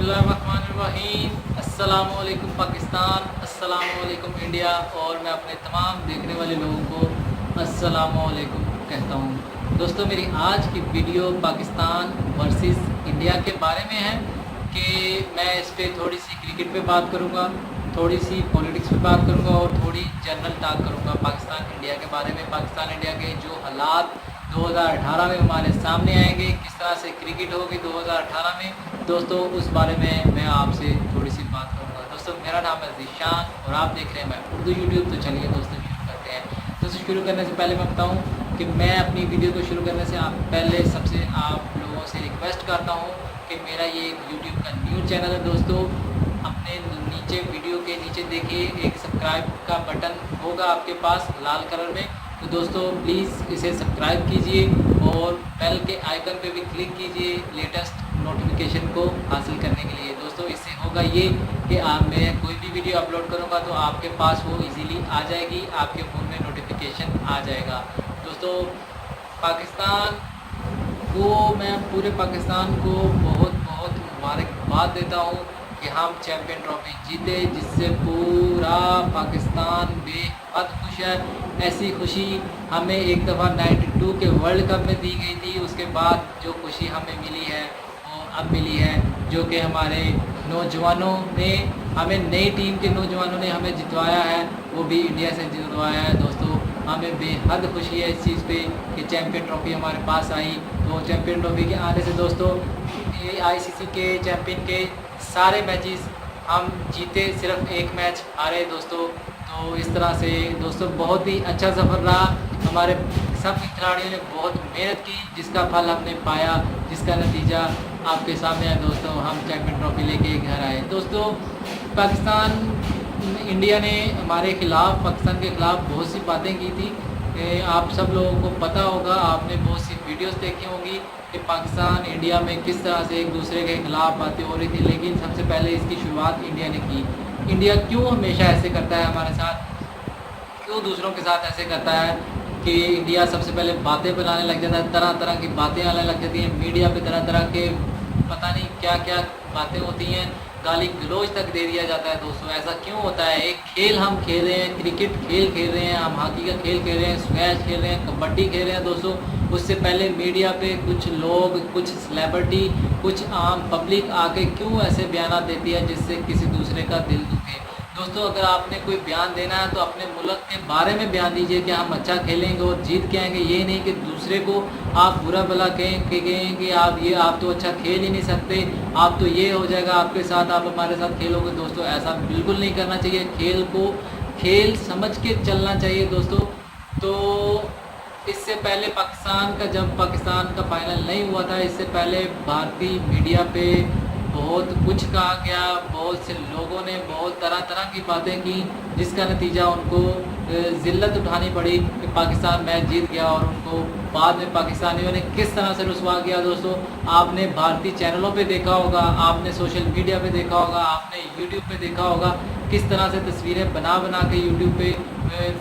बिस्मिल्लाहिर्रहमानिर्रहीम। अस्सलामुअलैकुम पाकिस्तान, अस्सलामुअलैकुम इंडिया, और मैं अपने तमाम देखने वाले लोगों को अस्सलामुअलैकुम कहता हूँ। दोस्तों, मेरी आज की वीडियो पाकिस्तान वर्सेस इंडिया के बारे में है कि मैं इस पर थोड़ी सी क्रिकेट पे बात करूँगा, थोड़ी सी पॉलिटिक्स पे बात करूँगा और थोड़ी जनरल टॉक करूँगा पाकिस्तान इंडिया के बारे में। पाकिस्तान इंडिया के जो हालात 2018 में हमारे सामने आएंगे, किस तरह से क्रिकेट होगी 2018 में, दोस्तों उस बारे में मैं आपसे थोड़ी सी बात करूँगा। दोस्तों, मेरा नाम है ज़ीशान और आप देख रहे हैं मैं उर्दू यूट्यूब। तो चलिए दोस्तों शुरू करते हैं। दोस्तों, शुरू करने से पहले मैं बताऊँ कि मैं अपनी वीडियो को शुरू करने से पहले सबसे आप लोगों से रिक्वेस्ट करता हूँ कि मेरा ये यूट्यूब का न्यू चैनल है। दोस्तों, अपने नीचे वीडियो के नीचे देखिए एक सब्सक्राइब का बटन होगा आपके पास लाल कलर में। तो दोस्तों प्लीज़ इसे सब्सक्राइब कीजिए और बेल के आइकन पे भी क्लिक कीजिए लेटेस्ट नोटिफिकेशन को हासिल करने के लिए। दोस्तों, इससे होगा ये कि मैं कोई भी वीडियो अपलोड करूँगा तो आपके पास वो इजीली आ जाएगी, आपके फ़ोन में नोटिफिकेशन आ जाएगा। दोस्तों, पाकिस्तान को मैं पूरे पाकिस्तान को बहुत बहुत मुबारकबाद देता हूँ कि हम चैम्पियन ट्रॉफी जीते, जिससे पूरा पाकिस्तान बेहद खुश है। ऐसी खुशी हमें एक दफ़ा 92 के वर्ल्ड कप में दी गई थी, उसके बाद जो खुशी हमें मिली है वो अब मिली है, जो कि हमारे नौजवानों ने, हमें नई टीम के नौजवानों ने हमें जितवाया है, वो भी इंडिया से जितवाया है। दोस्तों, हमें बेहद खुशी है इस चीज़ पे कि चैम्पियन ट्रॉफी हमारे पास आई। तो चैम्पियन ट्रॉफी के आने से दोस्तों ICC के चैम्पियन के सारे मैचेस हम जीते, सिर्फ एक मैच हारे दोस्तों। तो इस तरह से दोस्तों बहुत ही अच्छा सफ़र रहा। हमारे सब खिलाड़ियों ने बहुत मेहनत की, जिसका फल हमने पाया, जिसका नतीजा आपके सामने है। दोस्तों, हम चैम्पियन ट्रॉफी लेके घर आए। दोस्तों, इंडिया ने हमारे खिलाफ़, पाकिस्तान के ख़िलाफ़ बहुत सी बातें की थी। आप सब लोगों को पता होगा, आपने बहुत सी वीडियोस देखी होंगी कि पाकिस्तान इंडिया में किस तरह से एक दूसरे के ख़िलाफ़ बातें हो रही थी। लेकिन सबसे पहले इसकी शुरुआत इंडिया ने की। इंडिया क्यों हमेशा ऐसे करता है हमारे साथ, क्यों दूसरों के साथ ऐसे करता है कि इंडिया सबसे पहले बातें बनाने लग जाता है, तरह तरह की बातें आने लग जाती हैं मीडिया पे, तरह तरह के पता नहीं क्या क्या बातें होती हैं, गाली गलौज तक दे दिया जाता है। दोस्तों, ऐसा क्यों होता है? एक खेल हम खेल रहे हैं, क्रिकेट खेल खेल रहे हैं, हम हॉकी का खेल खेल रहे हैं, स्क्वैश खेल रहे हैं, कबड्डी खेल रहे हैं। दोस्तों, उससे पहले मीडिया पे कुछ लोग, कुछ सेलिब्रिटी, कुछ आम पब्लिक आके क्यों ऐसे बयान देती है जिससे किसी दूसरे का दिल दुखे। दोस्तों, अगर आपने कोई बयान देना है तो अपने मुल्क के बारे में बयान दीजिए कि हम अच्छा खेलेंगे और जीत के आएंगे। ये नहीं कि दूसरे को आप बुरा भला कहें कि आप तो अच्छा खेल ही नहीं सकते, आप तो ये हो जाएगा आपके साथ, आप हमारे साथ खेलोगे। दोस्तों, ऐसा बिल्कुल नहीं करना चाहिए। खेल को खेल समझ के चलना चाहिए दोस्तों। तो इससे पहले जब पाकिस्तान का फाइनल नहीं हुआ था, इससे पहले भारतीय मीडिया पे बहुत कुछ कहा गया, बहुत से लोगों ने बहुत तरह तरह की बातें की, जिसका नतीजा उनको ज़िल्लत उठानी पड़ी कि पाकिस्तान मैच जीत गया और उनको बाद में पाकिस्तानियों ने किस तरह से रुसवा किया। दोस्तों, आपने भारतीय चैनलों पे देखा होगा, आपने सोशल मीडिया पे देखा होगा, आपने यूट्यूब पे देखा होगा, किस तरह से तस्वीरें बना बना के यूट्यूब पे,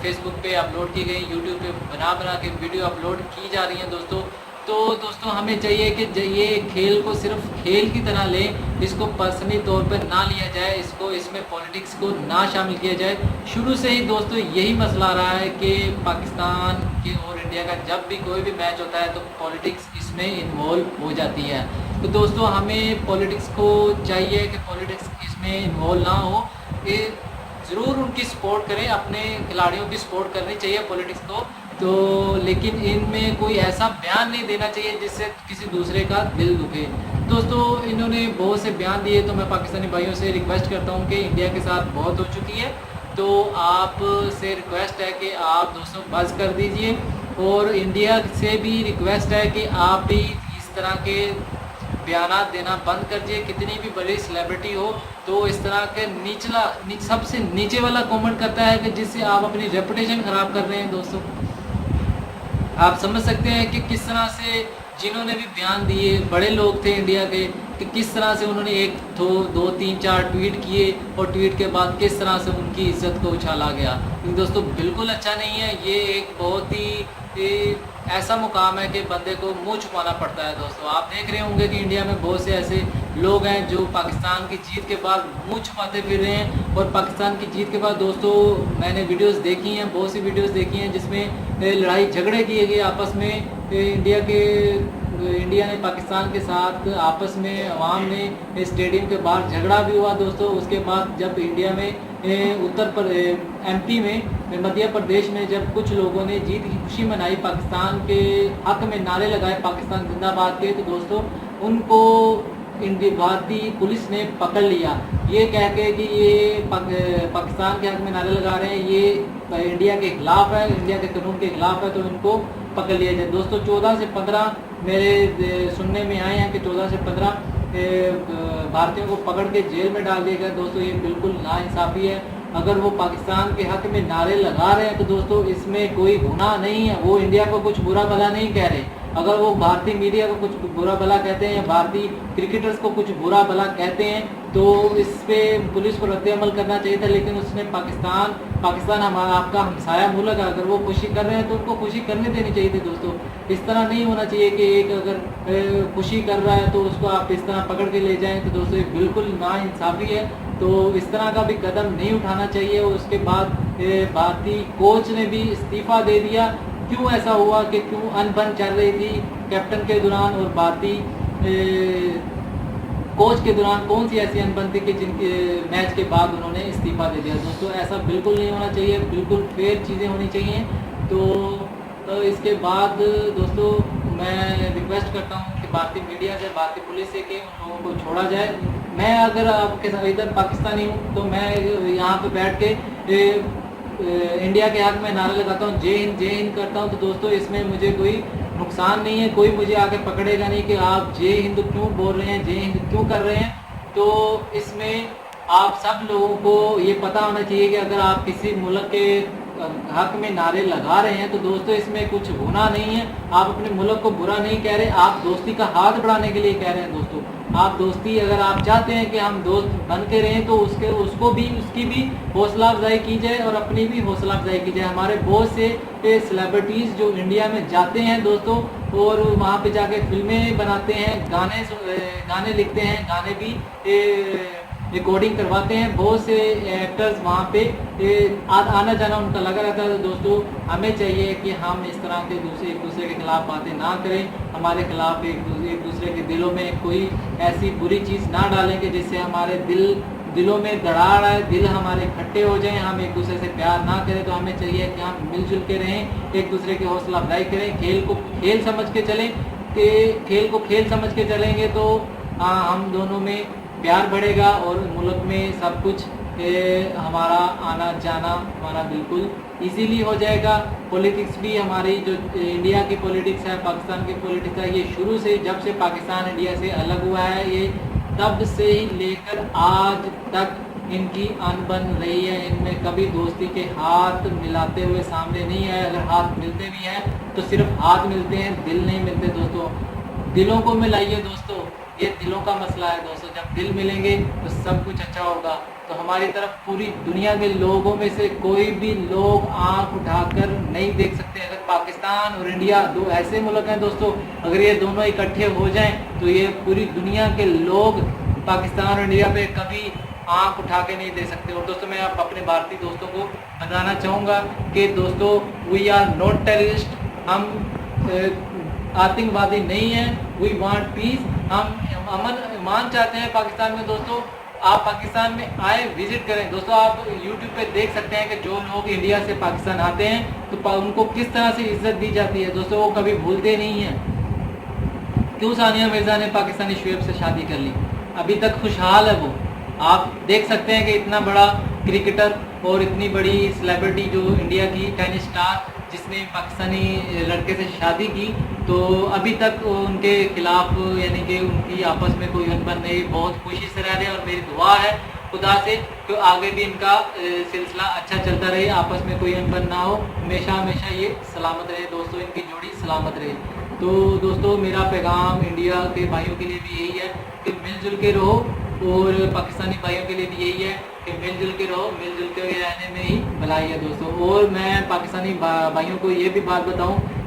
फेसबुक पे अपलोड की गई, यूट्यूब पे बना बना के वीडियो अपलोड की जा रही हैं दोस्तों। तो दोस्तों, हमें चाहिए कि ये खेल को सिर्फ खेल की तरह लें, इसको पर्सनली तौर पर ना लिया जाए, इसमें पॉलिटिक्स को ना शामिल किया जाए। शुरू से ही दोस्तों यही मसला रहा है कि पाकिस्तान के और इंडिया का जब भी कोई भी मैच होता है तो पॉलिटिक्स इसमें इन्वॉल्व हो जाती है। तो दोस्तों, हमें पॉलिटिक्स को चाहिए कि पॉलिटिक्स इसमें इन्वॉल्व ना हो, कि ज़रूर उनकी सपोर्ट करें, अपने खिलाड़ियों की सपोर्ट करनी चाहिए पॉलिटिक्स को, तो लेकिन इनमें कोई ऐसा बयान नहीं देना चाहिए जिससे किसी दूसरे का दिल दुखे। दोस्तों, इन्होंने बहुत से बयान दिए, तो मैं पाकिस्तानी भाइयों से रिक्वेस्ट करता हूं कि इंडिया के साथ बहुत हो चुकी है, तो आप से रिक्वेस्ट है कि आप दोस्तों बस कर दीजिए। और इंडिया से भी रिक्वेस्ट है कि आप भी इस तरह के बयान देना बंद कर दिए। कितनी भी बड़ी सेलिब्रिटी हो तो इस तरह के सबसे नीचे वाला कमेंट करता है कि जिससे आप अपनी रेपुटेशन ख़राब कर रहे हैं। दोस्तों, आप समझ सकते हैं कि किस तरह से जिन्होंने भी बयान दिए, बड़े लोग थे इंडिया के, कि किस तरह से उन्होंने 1 2 3 4 ट्वीट किए और ट्वीट के बाद किस तरह से उनकी इज्जत को उछाला गया। दोस्तों, बिल्कुल अच्छा नहीं है। ये एक बहुत ही ऐसा मुकाम है कि बंदे को मुंह छुपाना पड़ता है। दोस्तों आप देख रहे होंगे कि इंडिया में बहुत से ऐसे लोग हैं जो पाकिस्तान की जीत के बाद मुंह छुपाते फिर रहे हैं। और पाकिस्तान की जीत के बाद दोस्तों मैंने वीडियोस देखी हैं, बहुत सी वीडियोस देखी हैं जिसमें लड़ाई झगड़े किए गए आपस में। इंडिया ने पाकिस्तान के साथ आपस में अवाम ने स्टेडियम के बाहर झगड़ा भी हुआ दोस्तों। उसके बाद जब इंडिया में एमपी में मध्य प्रदेश में जब कुछ लोगों ने जीत की खुशी मनाई, पाकिस्तान के हक में नारे लगाए पाकिस्तान जिंदाबाद के, तो दोस्तों उनको भारतीय पुलिस ने पकड़ लिया ये कह के कि ये पाकिस्तान के हक में नारे लगा रहे हैं, ये इंडिया के खिलाफ है, इंडिया के कानून के खिलाफ है, तो इनको पकड़ लिया जाए। दोस्तों 14 से 15 मेरे सुनने में आए हैं कि 14 से 15 भारतीयों को पकड़ के जेल में डाल दिया गया। दोस्तों ये बिल्कुल नाइंसाफ़ी है। अगर वो पाकिस्तान के हक में नारे लगा रहे हैं तो दोस्तों इसमें कोई गुनाह नहीं है, वो इंडिया को कुछ बुरा भला नहीं कह रहे। अगर वो भारतीय मीडिया को कुछ बुरा भला कहते हैं या भारतीय क्रिकेटर्स को कुछ बुरा भला कहते हैं तो इस पे पुलिस को रद्द अमल करना चाहिए था। लेकिन उसने पाकिस्तान हमारा आपका हमसाया मुल्क है, अगर वो खुशी कर रहे हैं तो उनको खुशी करने देनी चाहिए थी। दोस्तों इस तरह नहीं होना चाहिए कि एक अगर खुशी कर रहा है तो उसको आप इस तरह पकड़ के ले जाएं, तो दोस्तों ये बिल्कुल नाइंसाफ़ी है। तो इस तरह का भी कदम नहीं उठाना चाहिए। और उसके बाद भारतीय कोच ने भी इस्तीफ़ा दे दिया। क्यों ऐसा हुआ कि क्यों अनबन चल रही थी कैप्टन के दौरान और भारतीय कोच के दौरान, कौन सी ऐसी अनबन थी कि जिनके मैच के बाद उन्होंने इस्तीफ़ा दे दिया। दोस्तों ऐसा बिल्कुल नहीं होना चाहिए, बिल्कुल फेयर चीज़ें होनी चाहिए। तो इसके बाद दोस्तों मैं रिक्वेस्ट करता हूँ कि भारतीय मीडिया से, भारतीय पुलिस से कि उन लोगों को छोड़ा जाए। मैं अगर आपके साथ इधर पाकिस्तानी हूँ तो मैं यहाँ पे बैठ के इंडिया के हक में नारा लगाता हूँ, जय हिंद करता हूँ। तो दोस्तों इसमें मुझे कोई नुकसान नहीं है, कोई मुझे आके पकड़ेगा नहीं कि आप जय हिंद क्यों बोल रहे हैं, जय हिंद क्यों कर रहे हैं। तो इसमें आप सब लोगों को ये पता होना चाहिए कि अगर आप किसी मुल्क के हक में नारे लगा रहे हैं तो दोस्तों इसमें कुछ गुनाह नहीं है। आप अपने मुल्क को बुरा नहीं कह रहे, आप दोस्ती का हाथ बढ़ाने के लिए कह रहे हैं। दोस्तों आप दोस्ती, अगर आप चाहते हैं कि हम दोस्त बन के रहें तो उसकी भी हौसला अफजाई की जाए और अपनी भी हौसला अफजाई की जाए। हमारे बहुत से सेलिब्रिटीज़ जो इंडिया में जाते हैं दोस्तों और वहाँ पे जाके फिल्में बनाते हैं, गाने लिखते हैं, गाने भी रिकॉर्डिंग करवाते हैं। बहुत से एक्टर्स वहाँ पे आना जाना उनका लगा रहता है। तो दोस्तों हमें चाहिए कि हम इस तरह के एक दूसरे के खिलाफ बातें ना करें, हमारे खिलाफ एक दूसरे के दिलों में कोई ऐसी बुरी चीज़ ना डालें कि जिससे हमारे दिलों में दरार आए, दिल हमारे इकट्ठे हो जाएं, हम एक दूसरे से प्यार ना करें। तो हमें चाहिए कि हम मिलजुल के रहें, एक दूसरे की हौसला अफजाई करें, खेल को खेल समझ के चलें। कि खेल को खेल समझ के चलेंगे तो हम दोनों में प्यार बढ़ेगा और मुल्क में सब कुछ हमारा आना जाना हमारा बिल्कुल इजीली हो जाएगा। पॉलिटिक्स भी हमारी जो इंडिया की पॉलिटिक्स है, पाकिस्तान की पॉलिटिक्स है, ये शुरू से जब से पाकिस्तान इंडिया से अलग हुआ है, ये तब से ही लेकर आज तक इनकी अनबन रही है। इनमें कभी दोस्ती के हाथ मिलाते हुए सामने नहीं आए। अगर हाथ मिलते भी हैं तो सिर्फ हाथ मिलते हैं, दिल नहीं मिलते। दोस्तों दिलों को मिलाइए दोस्तों, ये दिलों का मसला है दोस्तों। जब दिल मिलेंगे तो सब कुछ अच्छा होगा। तो हमारी तरफ पूरी दुनिया के लोगों में से कोई भी लोग आंख उठाकर नहीं देख सकते। अगर पाकिस्तान और इंडिया दो ऐसे मुल्क हैं दोस्तों, अगर ये दोनों इकट्ठे हो जाएं तो ये पूरी दुनिया के लोग पाकिस्तान और इंडिया पे कभी आंख उठा के नहीं दे सकते। और दोस्तों मैं अपने भारतीय दोस्तों को बताना चाहूँगा कि दोस्तों वी आर नॉट टेररिस्ट, हम आतंकवादी नहीं हैं। वी वांट पीस, हम अमन ईमान चाहते हैं पाकिस्तान में। दोस्तों आप पाकिस्तान में आए, विजिट करें। दोस्तों आप YouTube पे देख सकते हैं कि जो लोग इंडिया से पाकिस्तान आते हैं तो उनको किस तरह से इज्जत दी जाती है। दोस्तों वो कभी भूलते नहीं हैं। क्यों सानिया मिर्ज़ा ने पाकिस्तानी शुएब से शादी कर ली, अभी तक खुशहाल है वो। आप देख सकते हैं कि इतना बड़ा क्रिकेटर और इतनी बड़ी सेलिब्रिटी जो इंडिया की टेनिस स्टार जिसने पाकिस्तानी लड़के से शादी की, तो अभी तक उनके खिलाफ यानी कि उनकी आपस में कोई अनबन नहीं, बहुत खुशी से रह रहे हैं। और मेरी दुआ है खुदा से कि आगे भी इनका सिलसिला अच्छा चलता रहे, आपस में कोई अनबन ना हो, हमेशा ये सलामत रहे दोस्तों, इनकी जोड़ी सलामत रहे। तो दोस्तों मेरा पैगाम इंडिया के भाइयों के लिए भी यही है कि मिलजुल के रहो, और पाकिस्तानी भाइयों के लिए भी यही है कि मिलजुल के रहो, मिलजुल के रहने में ही भलाई है दोस्तों। और मैं पाकिस्तानी भाइयों को ये भी बात बताऊं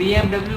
BMW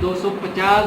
250